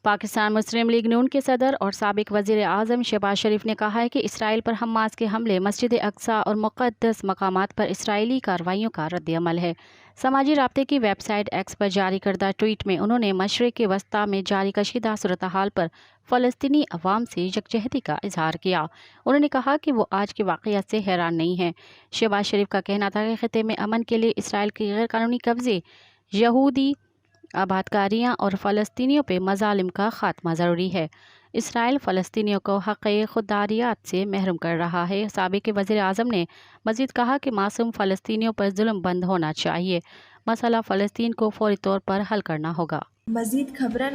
پاکستان مسلم league نون کے صدر اور سابق وزیر اعظم شہباز شریف نے کہا ہے کہ اسرائیل پر حماس کے حملے مسجد اقصی اور مقدس مقامات پر اسرائیلی کارروائیوں کا رد عمل ہے۔ سماجی رابطے کی ویب سائٹ ایکس پر جاری کردہ ٹویٹ میں انہوں نے مشرق وسطیٰ میں جاری کشیدہ صورتحال پر فلسطینی عوام سے یکجہتی کا اظہار کیا۔ انہوں نے کہا کہ وہ آج کے واقعات سے حیران نہیں ہیں۔ شہباز شریف کا کہنا تھا کہ خطے میں امن کے لیے اسرائیل کے غیر قانونی قبضے، یہودی آبادکاریاں اور فلسطینیوں پہ مظالم کا خاتمہ ضروری ہے۔ اسرائیل فلسطینیوں کو حق خودارادیت سے محروم کر رہا ہے۔ سابق وزیر اعظم نے مزید کہا کہ معصوم فلسطینیوں پر ظلم بند ہونا چاہیے۔ مسئلہ فلسطین کو فوری طور پر حل کرنا ہوگا۔ مزید خبرن